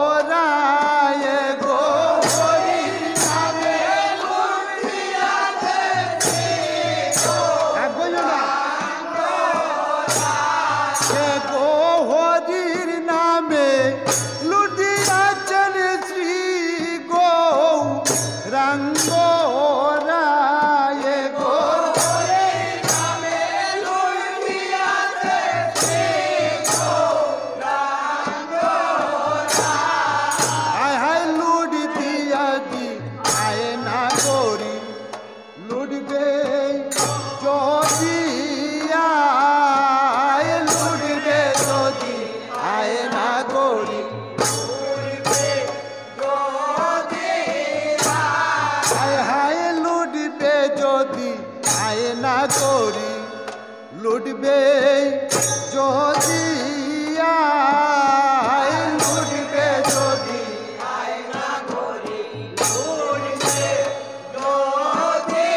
রাঙ্গরায়ে গো হরি নামে লুটিয়াছে সে গো হরির নামে লুটিয়াছেন শ্রী গৌরাঙ্গরায়ে গো হরির নামে লুটিয়াছে শ্রী গৌরাঙ্গরায়ে হায় হায় লুটি দিয়া দি আয় না গরি লুটবে যদি আয় লুটবে যদি আয় না গরি হায় হায় লুটবে যদি আয় না গরি লুটবে যদি আয় লুটবে যদি আয় না গরি লুটবে যদি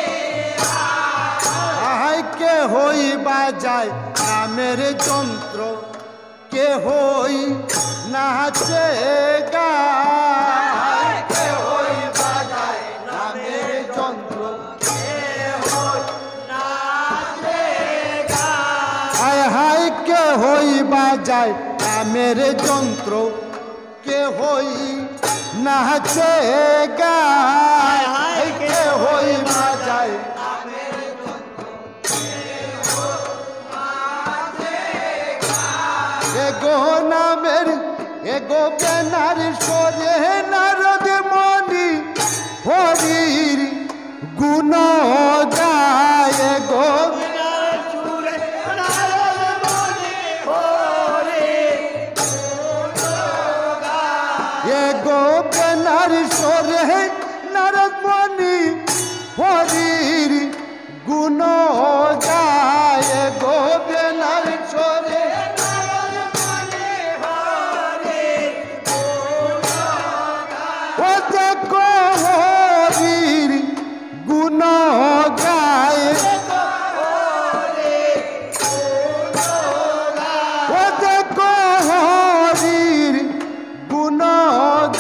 আয় কে হই বাজায় নামের যন্ত্র কে হই নাচে গায় কে হই বাজায় নামের যন্ত্র কে হই নাচে গায় হায় হায় কে হই বাজায় নামের যন্ত্র কে হই নাচে গায় হায় কে হই বাজায় এগো নামের এগো বেনার সরে নারদ মণি হরির গুণ গায় গো এগো বেনার সরে নারদ মণি হরির গুণ গায় গো বেনার সরে হরির গুণ গায় হরির গুণ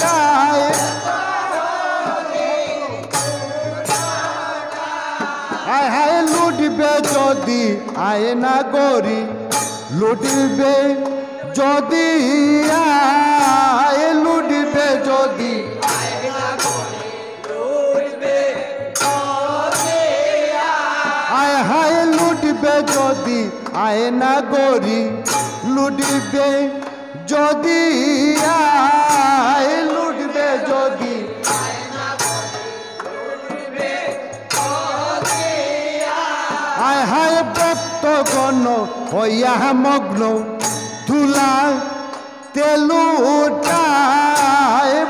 গায় হায় হায় লুটবে যদি আয় না গরি লুটবে যদি আয় লুটবে যদি আয় হায় লুটবে যদি আয় না গরি লুটবে যদি আয় লুটবে যদি আয় হায় ভক্তগণ হইয়া মগ্ন ধুলা তেলুটায়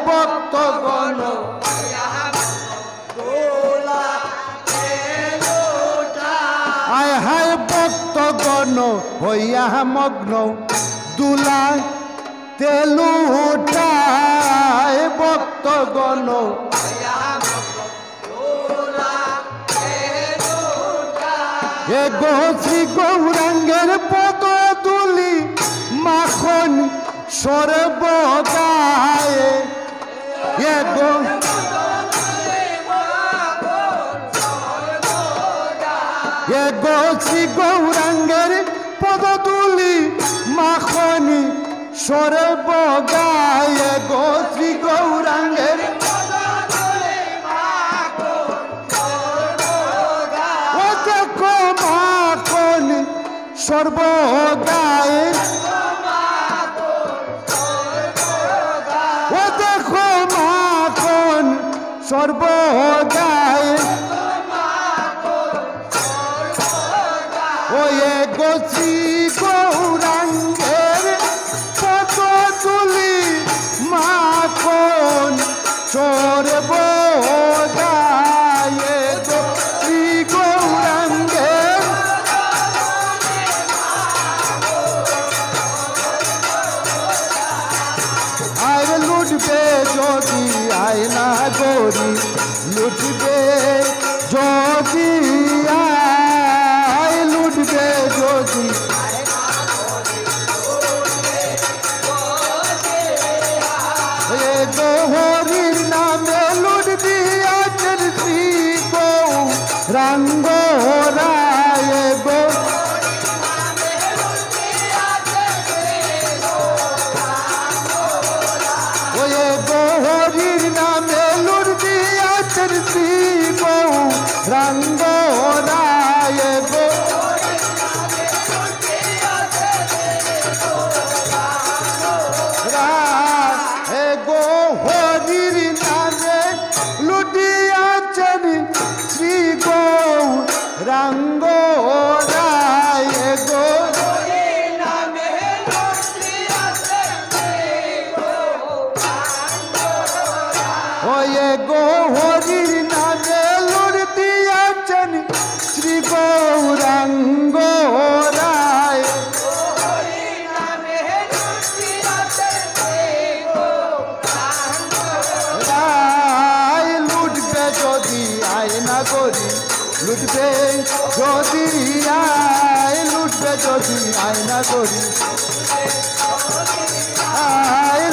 ভক্তগণ আয় হায় ভক্তগণ হইয়া মগ্ন দুলা তেলুটায় ভক্তগণ এগো শ্রী গৌরাঙ্গের পদ তুলি মাখন সর্বগায়ে এগো এগো শ্রী গৌরাঙ্গের পদ তুলি মাখনি সর্বগায়ে গো শ্রী গৌরাঙ্গের ও দেখো মাখনি সর্বগায়ে ও দেখো মাখন সর্বগায়ে ওয়ে গোছি গৌরাঙ্গের পদ তুলি মাখন সর্বগায়ে গোছি গৌরাঙ্গের আর লুটবে যদি আয় না গরি লুটবে যদি আয় লুটবে যদি গো হরির নামে লুট দিয়াছেন শ্রী গৌরাঙ্গ রায় গো ওয়ে গো হরির নামে লুট দিয়াছেন শ্রী গৌরাঙ্গ রায় গো গো হরির নামে লুটিয়াছেন শ্রী গৌরাঙ্গ রায় গো ওয়ে গো হরির নামে লুটিয়াছেন শ্রী গৌরাঙ্গ রায় লুটবে যদি আয়না করি লুটবে যদি লুটবে যদি আয়না করি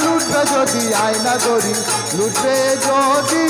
লুটবে যদি আয়না করি লুটবে যদি